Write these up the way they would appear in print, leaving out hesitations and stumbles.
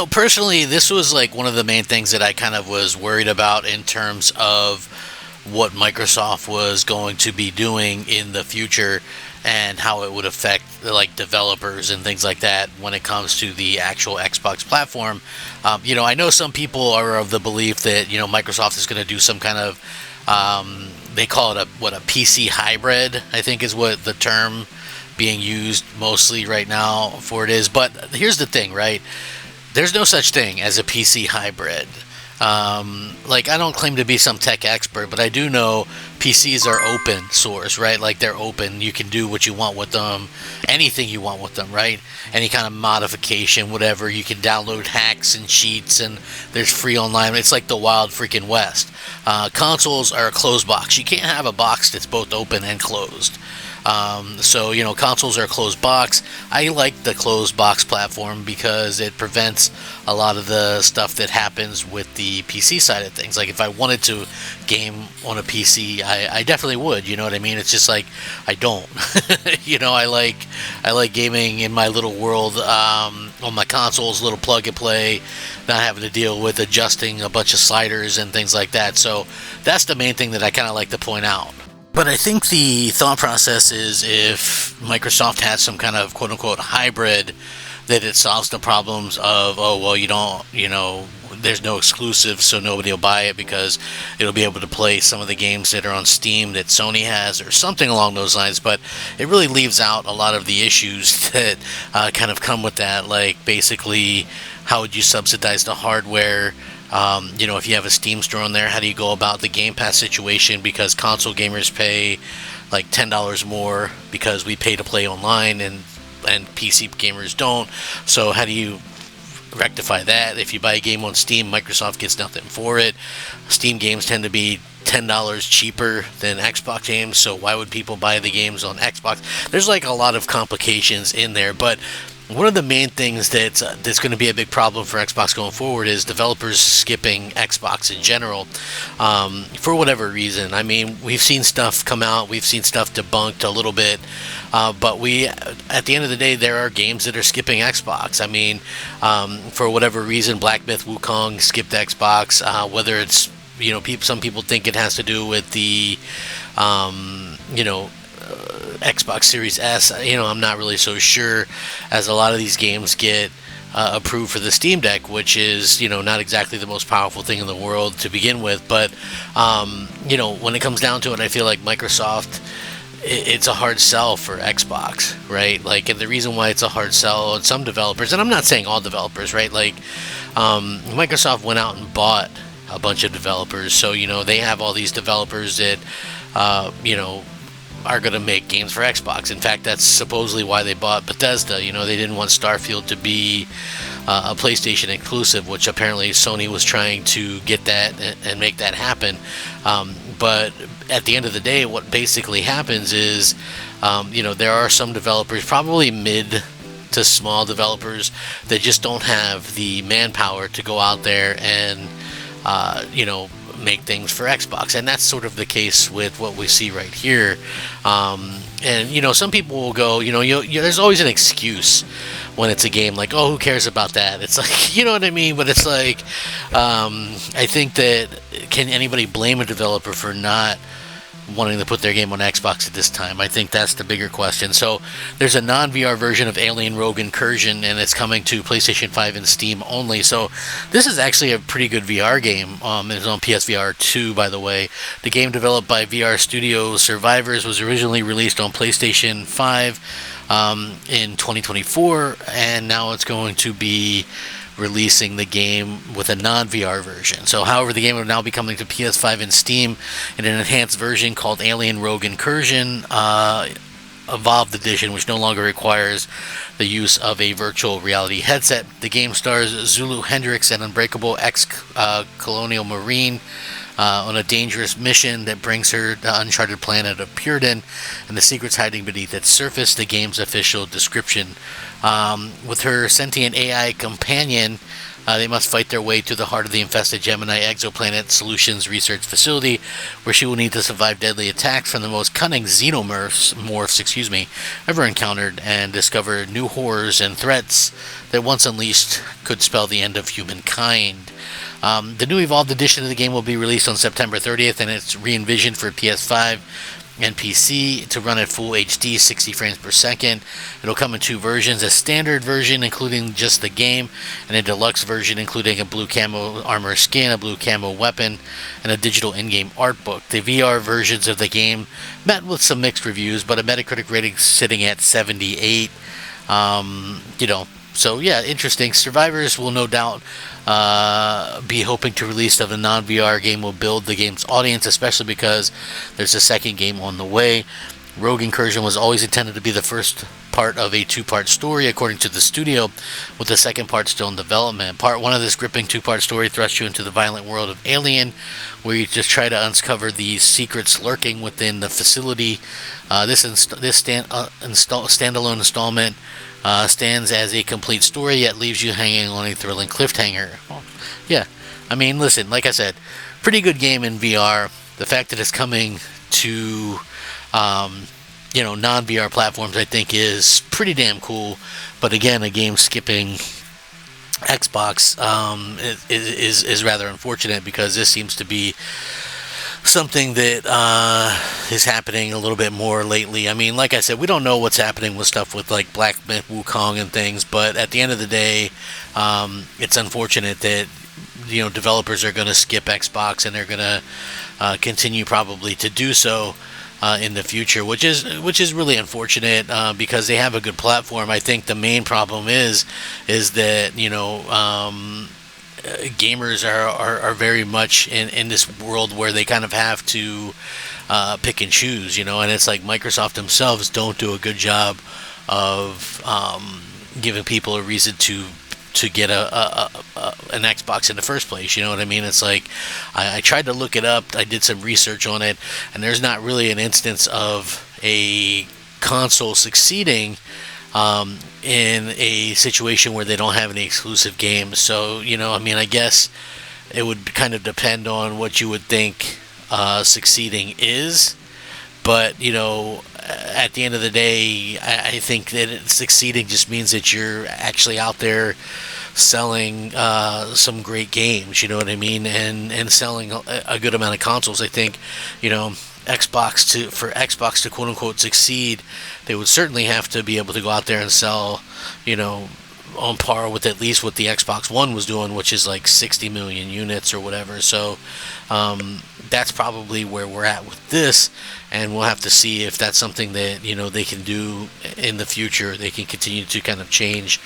Personally, this was like one of the main things that I kind of was worried about in terms of what Microsoft was going to be doing in the future and how it would affect like developers and things like that when it comes to the actual Xbox platform. I know some people are of the belief that Microsoft is going to do some kind of they call it a PC hybrid, I think is what the term being used mostly right now for it is. But here's the thing, right? There's no such thing as a PC hybrid. I don't claim to be some tech expert, but I do know PCs are open source, right? Like they're open. You can do what you want with them, anything you want with them, right? Any kind of modification, whatever. You can download hacks and cheats, and there's free online. It's like the wild freaking west. Consoles are a closed box. You can't have a box that's both open and closed. Consoles are a closed box. I like the closed box platform because it prevents a lot of the stuff that happens with the PC side of things. Like if I wanted to game on a PC, I definitely would. You know what I mean? It's just like I don't. I like gaming in my little world on my consoles, little plug and play, not having to deal with adjusting a bunch of sliders and things like that. So that's the main thing that I kind of like to point out. But I think the thought process is if Microsoft has some kind of quote-unquote hybrid, that it solves the problems of, there's no exclusive, so nobody will buy it because it'll be able to play some of the games that are on Steam that Sony has or something along those lines. But it really leaves out a lot of the issues that kind of come with that, like basically how would you subsidize the hardware? If you have a Steam store on there, how do you go about the Game Pass situation? Because console gamers pay like $10 more because we pay to play online and PC gamers don't. So how do you rectify that? If you buy a game on Steam, Microsoft gets nothing for it. Steam games tend to be $10 cheaper than Xbox games, so why would people buy the games on Xbox? There's like a lot of complications in there, but one of the main things that's going to be a big problem for Xbox going forward is developers skipping Xbox in general for whatever reason. I mean, we've seen stuff come out, we've seen stuff debunked a little bit, but at the end of the day, there are games that are skipping Xbox. I mean, for whatever reason, Black Myth Wukong skipped Xbox, whether it's, some people think it has to do with the, Xbox Series S. I'm not really so sure, as a lot of these games get approved for the Steam Deck, which is, not exactly the most powerful thing in the world to begin with. But, when it comes down to it, I feel like Microsoft, it's a hard sell for Xbox, right? Like, and the reason why it's a hard sell on some developers, and I'm not saying all developers, right? Like, Microsoft went out and bought a bunch of developers, so, they have all these developers that, are going to make games for Xbox. In fact, that's supposedly why they bought Bethesda. They didn't want Starfield to be a PlayStation exclusive, which apparently Sony was trying to get that and make that happen. But at the end of the day, what basically happens is, there are some developers, probably mid to small developers, that just don't have the manpower to go out there and, make things for Xbox, and that's sort of the case with what we see right here. Some people will go, there's always an excuse when it's a game, like, oh, who cares about that? It's like, you know what I mean? But it's like, I think that, can anybody blame a developer for not wanting to put their game on Xbox at this time? I think that's the bigger question. So there's a non-VR version of Alien Rogue Incursion, and it's coming to PlayStation 5 and Steam only. So this is actually a pretty good VR game. It's on PSVR 2, by the way. The game, developed by VR Studio Survivors, was originally released on PlayStation 5 in 2024, and now it's going to be releasing the game with a non-VR version. So, however, the game will now be coming to PS5 and Steam in an enhanced version called Alien Rogue Incursion Evolved Edition, which no longer requires the use of a virtual reality headset. The game stars Zulu Hendrix, an unbreakable ex-colonial marine, on a dangerous mission that brings her to the uncharted planet of Puritan and the secrets hiding beneath its surface, the game's official description. With her sentient AI companion, They must fight their way to the heart of the infested Gemini exoplanet Solutions Research Facility, where she will need to survive deadly attacks from the most cunning xenomorphs, ever encountered, and discover new horrors and threats that, once unleashed, could spell the end of humankind. The new Evolved edition of the game will be released on September 30th, and it's re-envisioned for PS5 and PC to run at full HD, 60 frames per second. It'll come in two versions: a standard version including just the game, and a deluxe version including a blue camo armor skin, a blue camo weapon, and a digital in-game art book. The VR versions of the game met with some mixed reviews, but a Metacritic rating sitting at 78. So yeah, interesting. Survivors will no doubt be hoping to release of a non-VR game will build the game's audience, especially because there's a second game on the way. Rogue Incursion was always intended to be the first part of a two-part story, according to the studio, with the second part still in development. Part one of this gripping two-part story thrusts you into the violent world of Alien, where you just try to uncover the secrets lurking within the facility. This standalone installment stands as a complete story, yet leaves you hanging on a thrilling cliffhanger. Well, yeah, I mean, listen, like I said, pretty good game in VR. The fact that it's coming to, non-VR platforms, I think, is pretty damn cool. But again, a game skipping Xbox is rather unfortunate, because this seems to be something that is happening a little bit more lately. I mean, like I said, we don't know what's happening with stuff with like Black Myth Wukong and things, but at the end of the day, it's unfortunate that developers are going to skip Xbox, and they're going to continue probably to do so in the future, which is really unfortunate, because they have a good platform. I think the main problem is that gamers are very much in this world where they kind of have to pick and choose, and it's like Microsoft themselves don't do a good job of giving people a reason to get an Xbox in the first place. You know what I mean? It's like I tried to look it up. I did some research on it, and there's not really an instance of a console succeeding in a situation where they don't have any exclusive games. So, I guess it would kind of depend on what you would think succeeding is. But, at the end of the day, I think that succeeding just means that you're actually out there selling some great games, you know what I mean? And selling a good amount of consoles. I think, for Xbox to quote unquote succeed, they would certainly have to be able to go out there and sell, on par with at least what the Xbox One was doing, which is like 60 million units or whatever. So that's probably where we're at with this, and we'll have to see if that's something that they can do in the future. They can continue to kind of change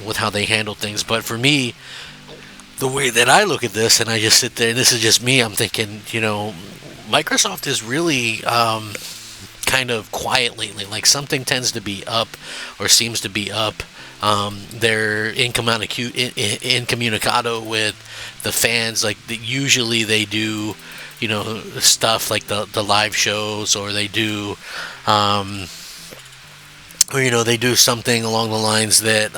with how they handle things. But for me, the way that I look at this, and I just sit there, and this is just me, I'm thinking, Microsoft is really kind of quiet lately. Like something tends to be up, or seems to be up. They're incommunicado with the fans. Like usually they do, stuff like the live shows, or they do, they do something along the lines that,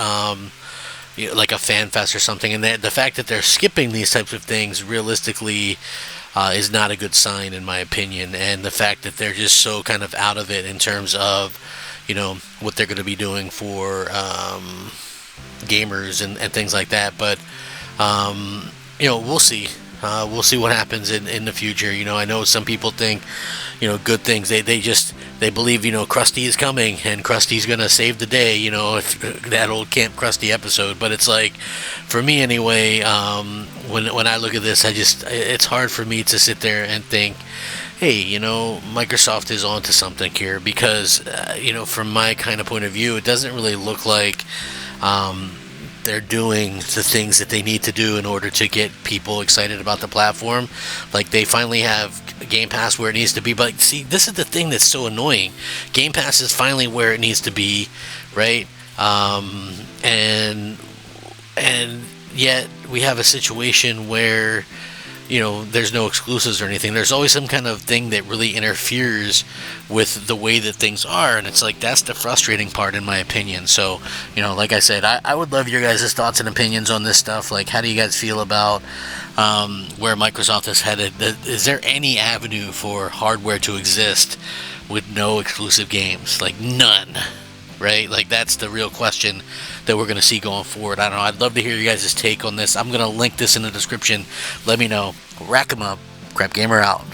like a fan fest or something. And the fact that they're skipping these types of things, realistically, is not a good sign, in my opinion. And the fact that they're just so kind of out of it in terms of, what they're going to be doing for gamers and things like that. But, we'll see. We'll see what happens in the future. I know some people think, good things. They believe, Krusty is coming, and Krusty's going to save the day, if that old Camp Krusty episode. But it's like, for me anyway, when I look at this, it's hard for me to sit there and think, hey, Microsoft is onto something here, because, from my kind of point of view, it doesn't really look like they're doing the things that they need to do in order to get people excited about the platform. Like, they finally have Game Pass where it needs to be, but see, this is the thing that's so annoying. Game Pass is finally where it needs to be, right? And yet we have a situation where there's no exclusives or anything. There's always some kind of thing that really interferes with the way that things are, and it's like that's the frustrating part in my opinion. So, like I said, I would love your guys' thoughts and opinions on this stuff. Like, how do you guys feel about where Microsoft is headed? Is there any avenue for hardware to exist with no exclusive games? Like, none. Right? Like, that's the real question that we're going to see going forward. I don't know. I'd love to hear you guys' take on this. I'm going to link this in the description. Let me know. Rack 'em up. Crap Gamer out.